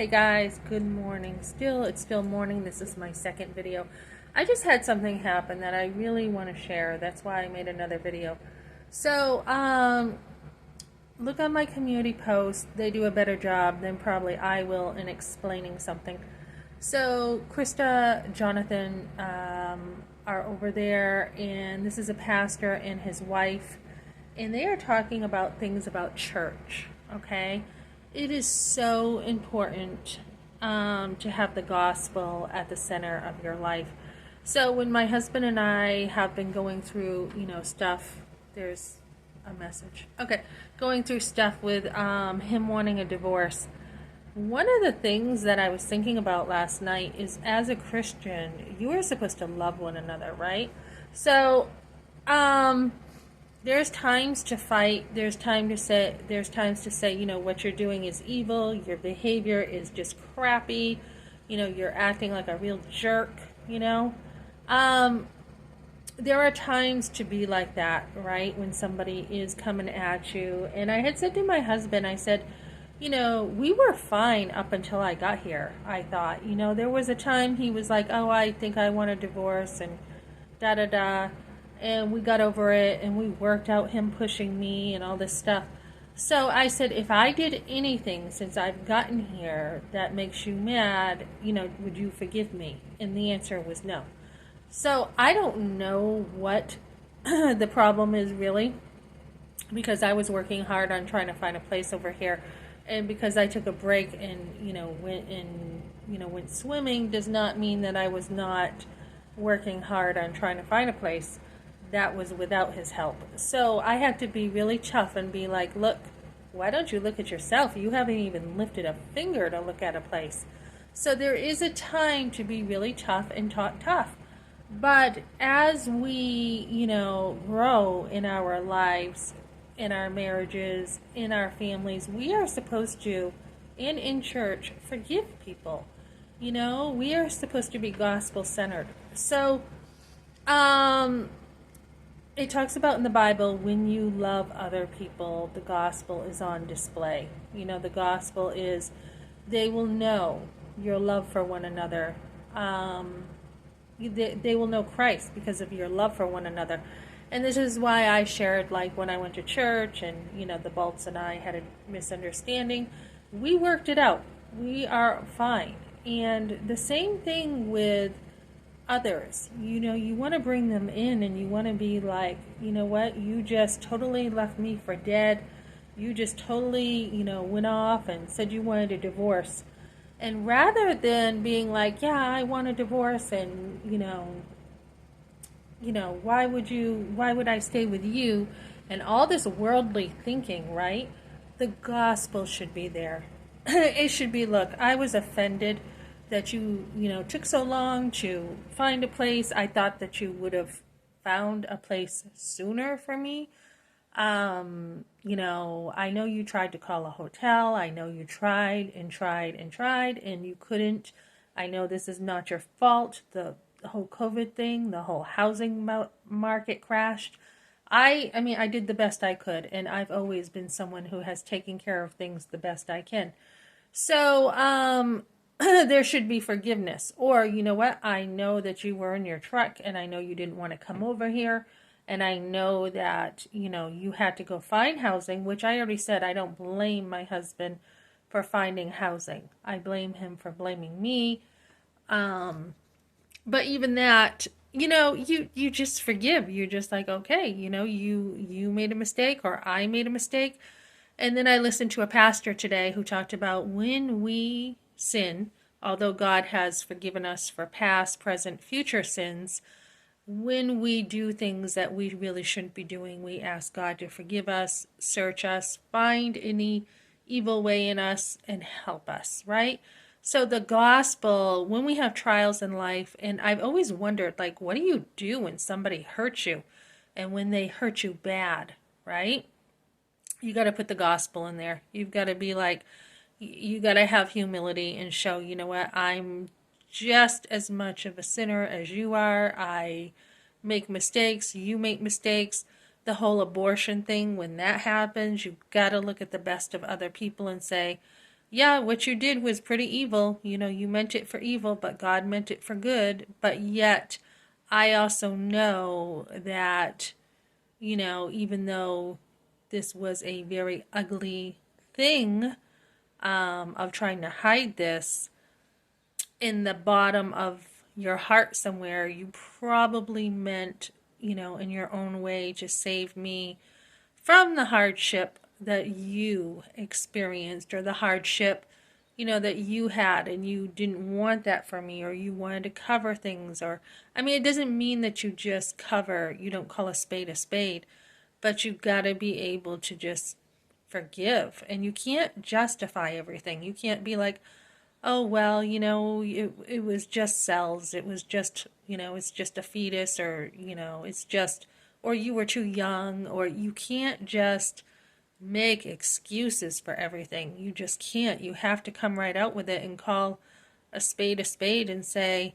Hey guys, good morning. It's still morning. This is my second video. I just had something happen that I really want to share. That's why I made another video. So, look on my community post. They do a better job than probably I will in explaining something. So, Krista, Jonathan are over there, and this is a pastor and his wife, and they are talking about things about church, okay? It is so important to have the gospel at the center of your life. So when my husband and I have been going through, stuff, there's a message. Okay, going through stuff with him wanting a divorce. One of the things that I was thinking about last night is, as a Christian, you are supposed to love one another, right? So, there's times to fight. There's times to say, what you're doing is evil. Your behavior is just crappy. You're acting like a real jerk. Um, there are times to be like that, right? When somebody is coming at you. And I had said to my husband, I said, we were fine up until I got here. I thought, there was a time he was like, oh, I think I want a divorce and da da da. And we got over it and we worked out him pushing me and all this stuff. So I said, if I did anything since I've gotten here that makes you mad, would you forgive me? And the answer was no. So I don't know what the problem is really, because I was working hard on trying to find a place over here. And because I took a break and, went swimming does not mean that I was not working hard on trying to find a place. That was without his help. So I had to be really tough and be like, look, why don't you look at yourself? You haven't even lifted a finger to look at a place. So there is a time to be really tough and talk tough. But as we, grow in our lives, in our marriages, in our families, we are supposed to, and in church, forgive people. We are supposed to be gospel centered. So, it talks about in the Bible, when you love other people, the gospel is on display. The gospel is, they will know your love for one another. They will know Christ because of your love for one another. And this is why I shared, like, when I went to church and, the Bolts and I had a misunderstanding. We worked it out. We are fine. And the same thing with others. You want to bring them in and you want to be like, what? You just totally left me for dead. You just totally, went off and said you wanted a divorce. And rather than being like, yeah, I want a divorce and, why would I stay with you? And all this worldly thinking, right? The gospel should be there. It should be, look, I was offended that you took so long to find a place. I thought that you would have found a place sooner for me. I know you tried to call a hotel. I know you tried and tried and tried and you couldn't. I know this is not your fault. The whole COVID thing, the whole housing market crashed. I did the best I could, and I've always been someone who has taken care of things the best I can. So, there should be forgiveness. Or, you know what? I know that you were in your truck and I know you didn't want to come over here. And I know that, you had to go find housing, which I already said I don't blame my husband for finding housing. I blame him for blaming me. But even that, you just forgive. You're just like, okay, you made a mistake or I made a mistake. And then I listened to a pastor today who talked about when we sin, although God has forgiven us for past, present, future sins, when we do things that we really shouldn't be doing, we ask God to forgive us, search us, find any evil way in us, and help us, right? So the gospel, when we have trials in life, and I've always wondered, like, what do you do when somebody hurts you and when they hurt you bad, right? You got to put the gospel in there. You've got to be like, you got to have humility and show, what, I'm just as much of a sinner as you are. I make mistakes. You make mistakes. The whole abortion thing, when that happens, you've got to look at the best of other people and say, yeah, what you did was pretty evil. You know, you meant it for evil, but God meant it for good. But yet, I also know that, you know, even though this was a very ugly thing, of trying to hide this, in the bottom of your heart somewhere, you probably meant, you know, in your own way to save me from the hardship that you experienced, or the hardship, you know, that you had, and you didn't want that for me, or you wanted to cover things. Or, I mean, it doesn't mean that you just cover, you don't call a spade, but you've got to be able to just forgive. And you can't justify everything. You can't be like, oh, well, you know, it was just cells. It was just, you know, it's just a fetus, or, you know, it's just, or you were too young, or you can't just make excuses for everything. You just can't. You have to come right out with it and call a spade and say,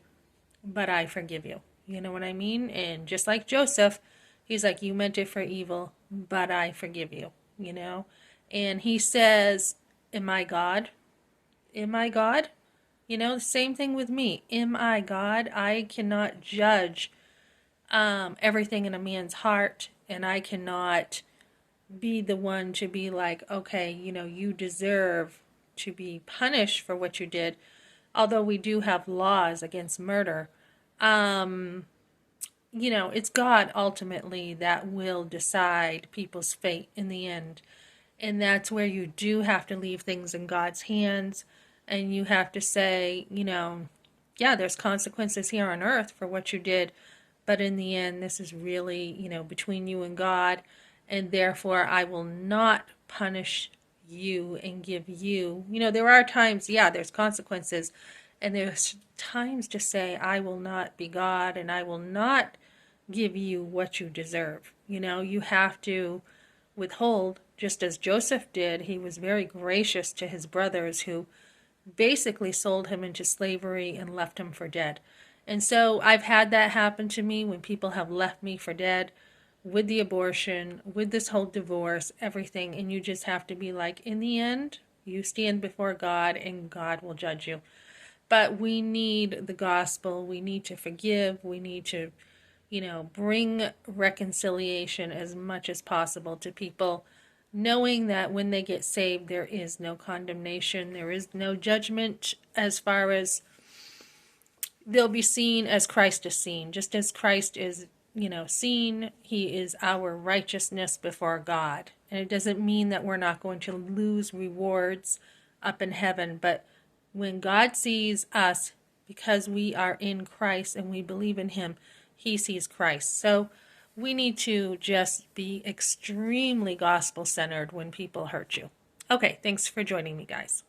but I forgive you. You know what I mean? And just like Joseph, he's like, you meant it for evil, but I forgive you, you know? And he says, am I God? Am I God? You know, the same thing with me. Am I God? I cannot judge everything in a man's heart, and I cannot be the one to be like, okay, you know, you deserve to be punished for what you did. Although we do have laws against murder, you know, it's God ultimately that will decide people's fate in the end. And that's where you do have to leave things in God's hands. And you have to say, you know, yeah, there's consequences here on earth for what you did. But in the end, this is really, you know, between you and God. And therefore, I will not punish you and give you. You know, there are times, yeah, there's consequences. And there's times to say, I will not be God, and I will not give you what you deserve. You know, you have to withhold, just as Joseph did. He was very gracious to his brothers, who basically sold him into slavery and left him for dead. And so I've had that happen to me when people have left me for dead, with the abortion, with this whole divorce, everything. And you just have to be like, in the end, you stand before God and God will judge you. But we need the gospel. We need to forgive. We need to, you know, bring reconciliation as much as possible to people, knowing that when they get saved, there is no condemnation, there is no judgment, as far as they'll be seen as Christ is seen. Just as Christ is, you know, seen, he is our righteousness before God. And it doesn't mean that we're not going to lose rewards up in heaven, but when God sees us, because we are in Christ and we believe in him, he sees Christ. So we need to just be extremely gospel centered when people hurt you. Okay, thanks for joining me, guys.